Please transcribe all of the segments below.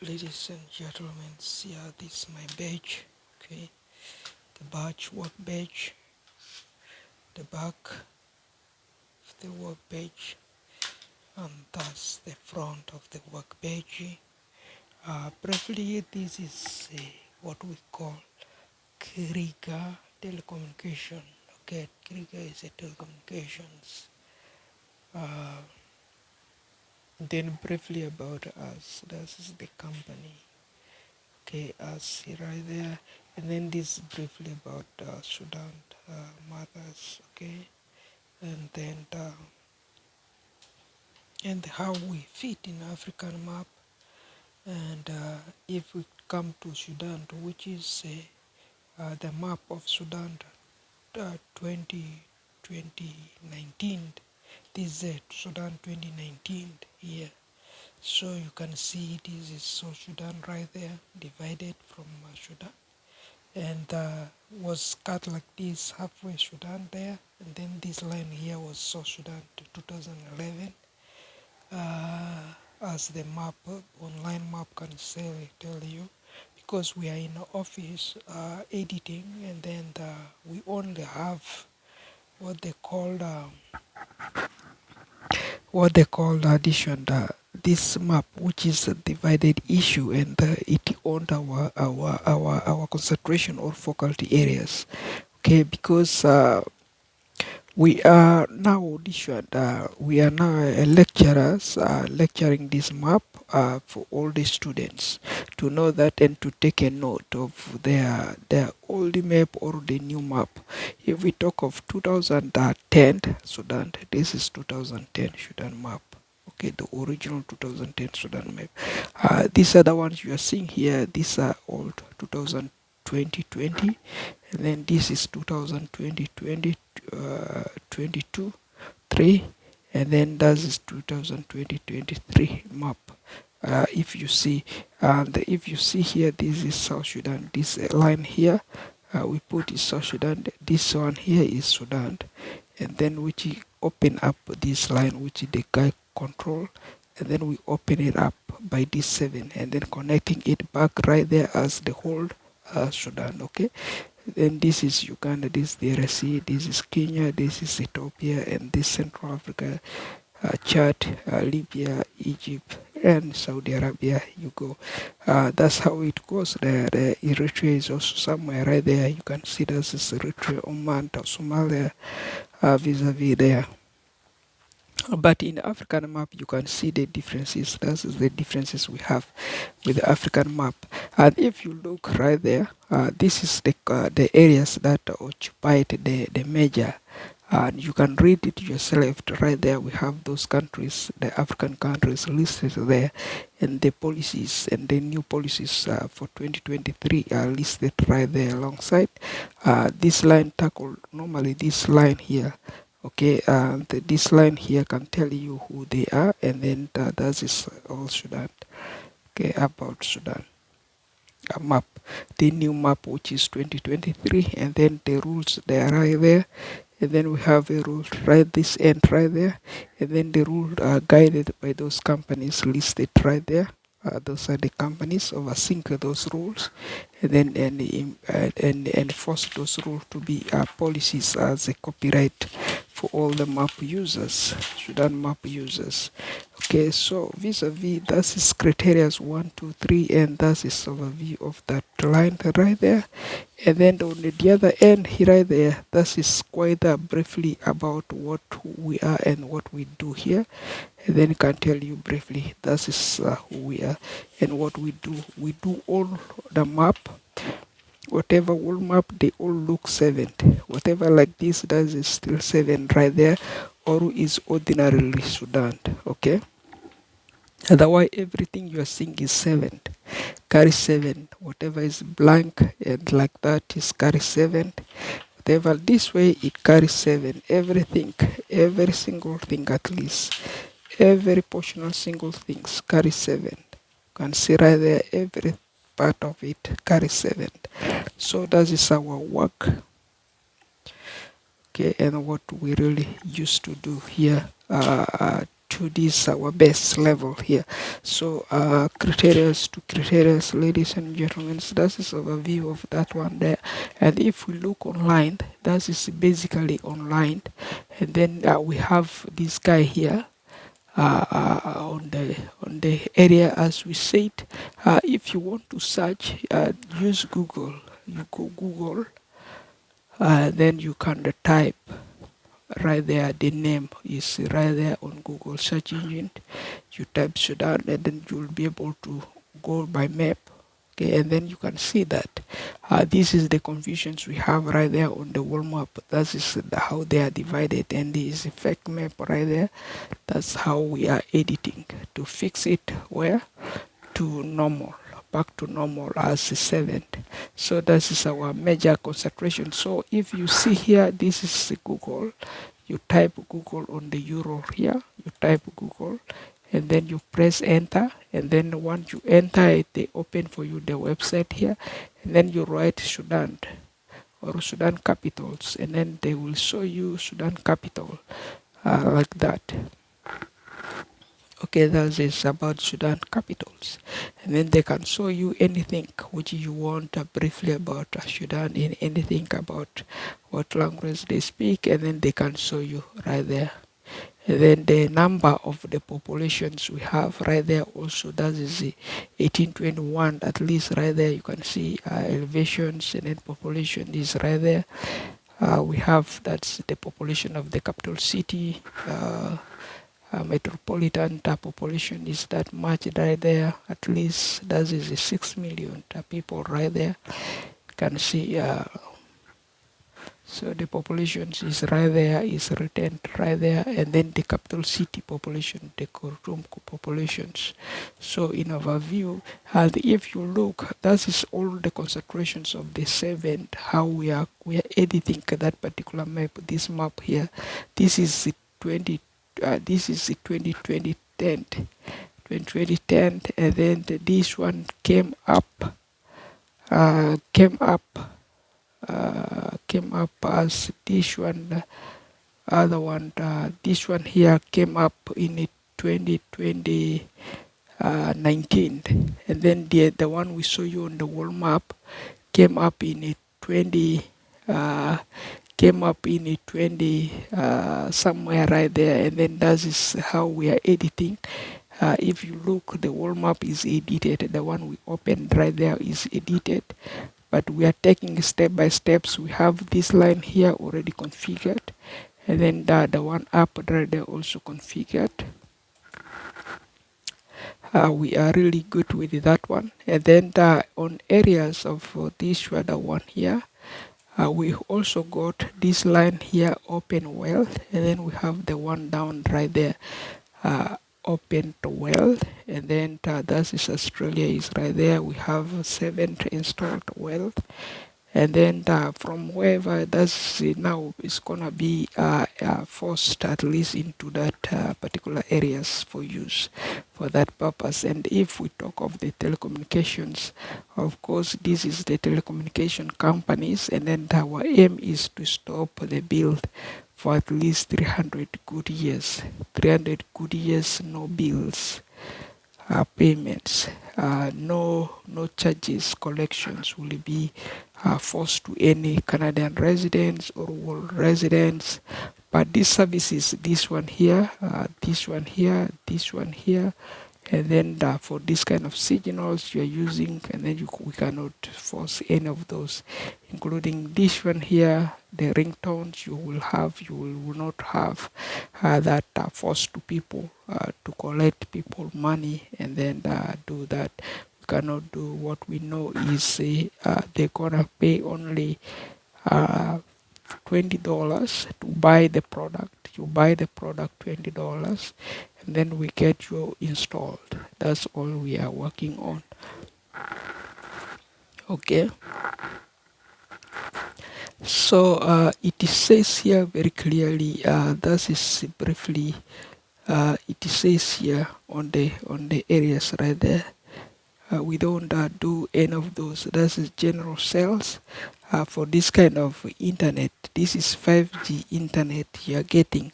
Ladies and gentlemen, see this is my badge. Okay, the badge, work badge, the back of the work badge, and that's the front of the work badge. Briefly, this is what we call Kriga telecommunication. Okay, Kriga is a telecommunications. Uh, then briefly about us, this is the company. Okay, see right there, and then this briefly about Sudan mothers. Okay, and then and how we fit in African map, and if we come to Sudan, which is the map of Sudan 2019. This is Sudan 2019 here. So you can see this is South Sudan right there, divided from Sudan. And was cut like this, halfway Sudan there. And then this line here was South Sudan to 2011. As the map, online map can say, tell you. Because we are in the office editing, and then we only have what they call addition, this map, which is a divided issue, and it owned our concentration or faculty areas. Okay, because we are now auditioned, we are now lecturers lecturing this map for all the students to know that and to take a note of their old map or the new map. If we talk of 2010 Sudan, this is 2010 Sudan map. Okay, the original 2010 Sudan map. These are the ones you are seeing here. These are old 2020, and then this is 2020 22 3, and then that is 2020 map. If you see, and if you see here, this is South Sudan. This line here, we put is South Sudan. This one here is Sudan, and then which open up this line, which the guy control, and then we open it up by this 7, and then connecting it back right there as the whole Sudan. Okay, then this is Uganda, this is the DRC, this is Kenya, this is Ethiopia, and this Central Africa, Chad, Libya, Egypt, and Saudi Arabia. You go. That's how it goes. The Eritrea is also somewhere right there. You can see this is Eritrea, Oman, Somalia, vis-a-vis there. But in the African map, you can see the differences. That's the differences we have with the African map. And if you look right there, this is the areas that occupied the major. And you can read it yourself. Right there, we have those countries, the African countries listed there, and the policies and the new policies for 2023 are listed right there alongside. This line tackled normally this line here. Okay, and this line here can tell you who they are, and then that is all Sudan. Okay, about Sudan. A map, the new map, which is 2023, and then the rules they are right there, and then we have a rule right this end right there, and then the rules are guided by those companies listed right there. Those are the companies overseeing those rules, and then and enforce those rules to be policies as a copyright for all the map users, Sudan map users. Okay, so vis-a-vis, that is criteria 1, 2, 3, and that is overview of that line right there. And then on the other end here right there, that is quite briefly about what we are and what we do here. And then I can tell you briefly, that is who we are and what we do. We do all the map. Whatever all map, they all look 7. Whatever like this, that is still 7 right there, or is ordinarily Sudan. Okay. Otherwise, everything you are seeing is 7. Carry 7. Whatever is blank and like that is carry 7. Whatever this way, it carries 7. Everything, every single thing at least, every portional single things carry 7. You can see right there, every part of it carries 7. So that is our work. Okay, and what we really used to do here to this our best level here. So criteria to criteria, ladies and gentlemen, so that is overview of that one there. And if we look online, that is basically online. And then we have this guy here on the area, as we said. If you want to search, use Google. You go Google, then you can type right there. The name is right there on Google search engine. You type Sudan, and then you'll be able to go by map. Okay, and then you can see that this is the confusions we have right there on the world map. That is how they are divided, and this is a fake map right there. That's how we are editing to fix it where to normal, back to normal as a 7th. So this is our major concentration. So if you see here, this is Google. You type Google on the URL here. You type Google, and then you press enter, and then once you enter it, they open for you the website here, and then you write Sudan or Sudan capitals, and then they will show you Sudan capital like that. Okay, that is about Sudan capitals. And then they can show you anything which you want briefly about Sudan, in anything about what language they speak, and then they can show you right there. And then the number of the populations we have right there also, that is 1821 at least right there. You can see elevations, and then population is right there. We have, that's the population of the capital city. Metropolitan population is that much right there. At least that is 6 million people right there. You can see so the population is right there, is written right there, and then the capital city population, the Khartoum populations. So in overview, and if you look, that is all the concentrations of the 7th. How we are editing that particular map. This map here, this is the 20. This is the 2010, and then this one came up as this one. Other one, this one here came up in 2019, and then the one we saw you on the world map came up in 20. Came up in 20 somewhere right there, and then that is how we are editing. If you look, the world map is edited. The one we opened right there is edited, but we are taking step by steps. We have this line here already configured, and then the one up right there also configured. We are really good with that one. And then on areas of this other one here, we also got this line here, open wealth, and then we have the one down right there, open to wealth, and then that is Australia is right there. We have 7th installed wealth, and then from wherever that's now is gonna be forced at least into that particular areas for use for that purpose. And if we talk of the telecommunications, of course this is the telecommunication companies, and then our aim is to stop the build for at least 300 good years. 300 good years, no bills. Payments, no charges, collections will be forced to any Canadian residents or world residents. But these services, this one here, this one here, this one here, and then for this kind of signals you are using, and then we cannot force any of those, including this one here, the ringtones you will not have that force to people to collect people money and then do that. We cannot do. What we know is they're gonna pay only $20 to buy the product. You buy the product $20, and then we get you installed. That's all we are working on. Okay. So it says here very clearly. That is briefly. It says here on the areas right there. We don't do any of those. That's general sales for this kind of internet. This is 5G internet you are getting.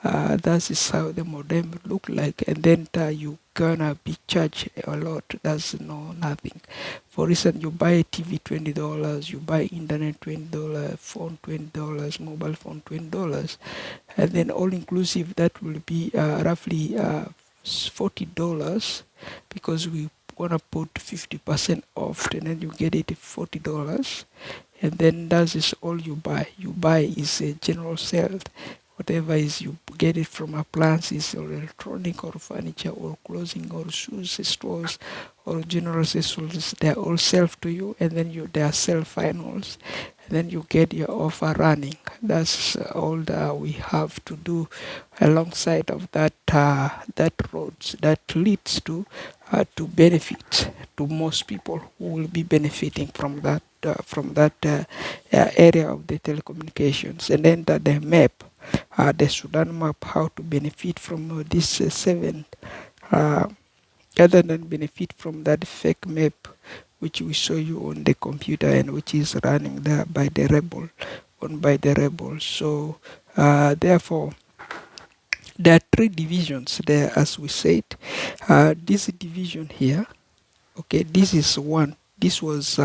That is how the modem look like, and then you gonna be charged a lot. That's no nothing. For instance, you buy a TV $20, you buy internet $20, phone $20, mobile phone $20, and then all inclusive that will be roughly $40, because we wanna put 50% off, and then you get it $40, and then that is all you buy. You buy is a general sale. Whatever is you get it from appliances or electronic or furniture or clothing or shoes stores or general stores, they're all self to you, and then they are self finals, and then you get your offer running. That's all that we have to do alongside of that that roads that leads to benefit to most people who will be benefiting from that area of the telecommunications. And then the map, the Sudan map, how to benefit from this seven, uh, other than benefit from that fake map which we show you on the computer and which is running there by the rebel, owned by the rebels. So therefore, there are three divisions there, as we said. This division here, okay, this is one. This was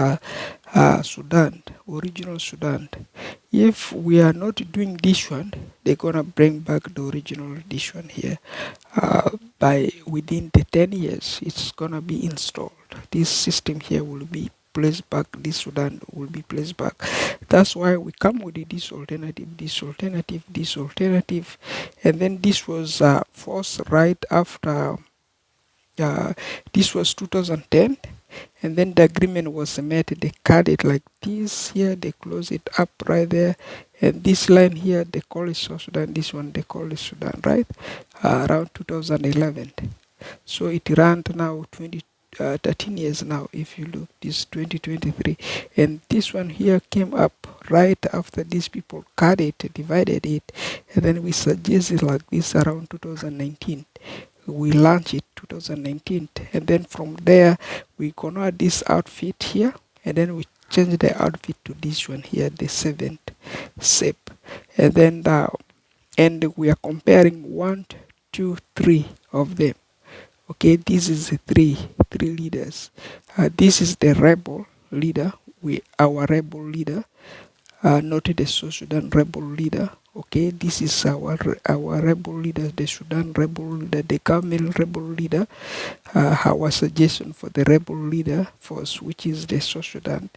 Sudan, original Sudan. If we are not doing this one, they're gonna bring back the original this one here. By within the 10 years, it's gonna be installed. This system here will be placed back. This Sudan will be placed back. That's why we come with this alternative, this alternative, this alternative, and then this was forced right after. This was 2010, and then the agreement was made. They cut it like this here, they close it up right there, and this line here they call it South Sudan, this one they call it Sudan, right? Around 2011. So it ran now 13 years now. If you look, this 2023, and this one here came up right after these people cut it, divided it, and then we suggested like this around 2019. We launched it 2019, and then from there we convert this outfit here, and then we change the outfit to this one here, the seventh shape, and then and we are comparing 1, 2, 3 of them. Okay, this is the three leaders. This is the rebel leader, our rebel leader, not the South Sudan rebel leader. Okay, this is our rebel leader, the Sudan rebel leader, the Camel rebel leader. Our suggestion for the rebel leader first, which is the South Sudan,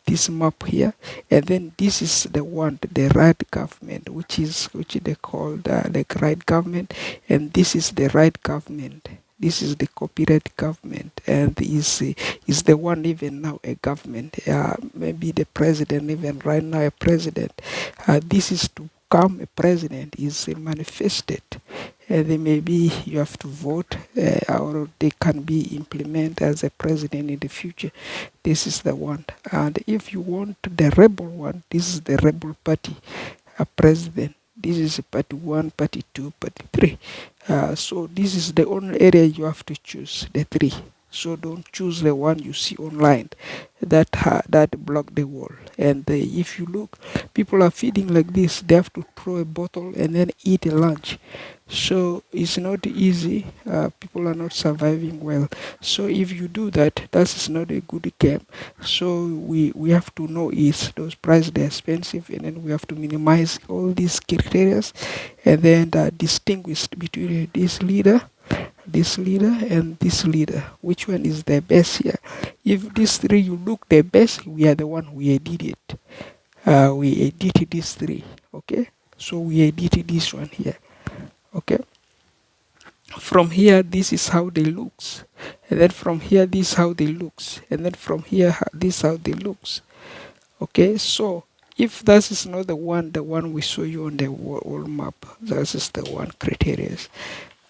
this map here, and then this is the one, the right government, which they call the right government, and this is the right government. This is the copyright government, and is the one even now a government. Maybe the president even right now a president. This is to become a president is manifested. Then maybe you have to vote, or they can be implemented as a president in the future. This is the one. And if you want the rebel one, this is the rebel party, a president. This is party 1, party 2, party 3. So this is the only area you have to choose, the 3. So don't choose the one you see online that block the wall. And if you look, people are feeding like this. They have to throw a bottle and then eat a lunch. So it's not easy. People are not surviving well. So if you do that, that's not a good game. So we have to know is those prices they're expensive, and then we have to minimize all these criteria, and then distinguish between this leader, and this leader. Which one is the best here? If these 3 you look the best, we are the one who edited it. We edited these 3. Okay, so we edited this one here. Okay, from here this is how they looks, and then from here this is how they looks, and then from here this is how they looks. Okay, so if that is not the one we show you on the wall map, that is the one criteria.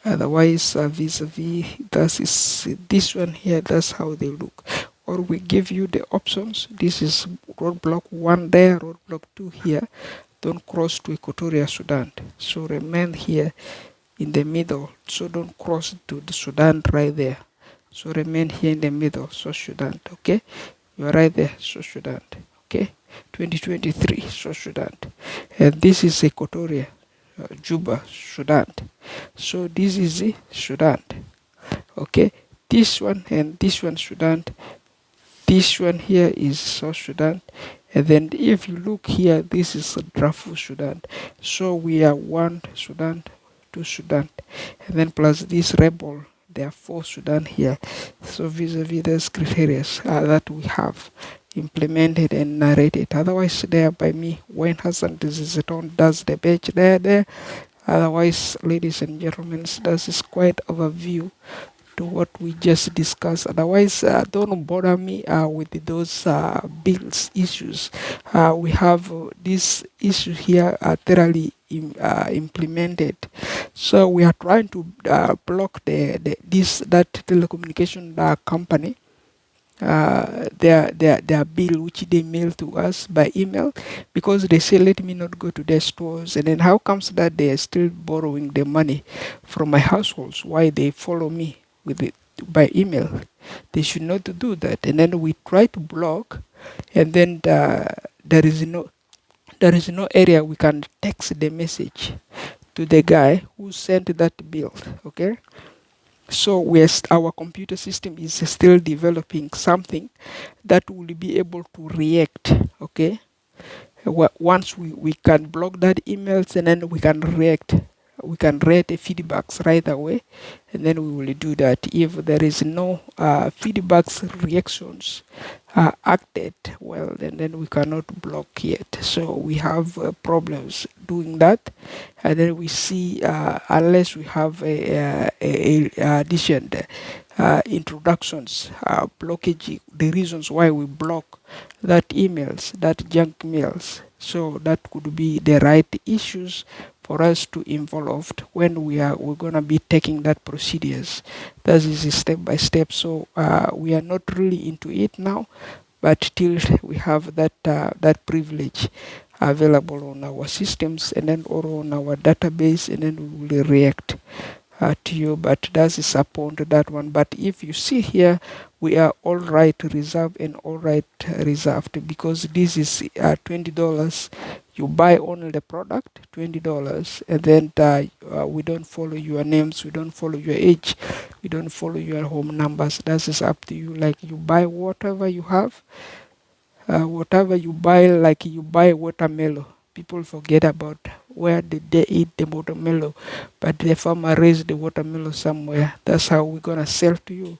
Otherwise, vis-a-vis, that is this one here, that's how they look. Or we give you the options. This is roadblock 1 there, roadblock 2 here. Don't cross to Equatorial Sudan. So remain here in the middle. So don't cross to the Sudan right there. So remain here in the middle, South Sudan. Okay, you are right there, South Sudan. Okay, 2023, South Sudan. And this is Equatorial. Juba, Sudan. So this is the Sudan. Okay, this one and this one Sudan. This one here is South Sudan. And then if you look here, this is Darfur Sudan. So we are one Sudan, two Sudan. And then plus this rebel, there are four Sudan here. So vis-a-vis those criteria that we have implemented and narrated. Otherwise, there by me, when Hassan Diziton does the batch there. Otherwise, ladies and gentlemen, this is quite overview to what we just discussed. Otherwise, don't bother me with those bills issues. We have this issue here thoroughly implemented. So we are trying to block that telecommunication company, their bill which they mail to us by email, because they say let me not go to their stores. And then how comes that they are still borrowing the money from my households? Why they follow me with it by email? They should not do that. And then we try to block, and then there is no area we can text the message to the guy who sent that bill. Okay, so our computer system is still developing something that will be able to react. Okay, once we can block that emails, and then we can react. We can read the feedbacks right away, and then we will do that. If there is no feedbacks reactions acted well, then we cannot block yet. So we have problems doing that. And then we see, unless we have a addition introductions, blockage, the reasons why we block that emails, that junk mails. So that could be the right issues for us to involved when we're gonna be taking that procedures. That is a step by step. So we are not really into it now, but still we have that privilege available on our systems, and then or on our database, and then we will react to you. But that is upon to that one. But if you see here, we are all right reserved and all right reserved, because this is $20. You buy only the product, $20, and then we don't follow your names, we don't follow your age, we don't follow your home numbers. That is up to you. Like you buy whatever you have, whatever you buy, like you buy watermelon. People forget about where did they eat the watermelon, but the farmer raised the watermelon somewhere. That's how we're gonna sell to you.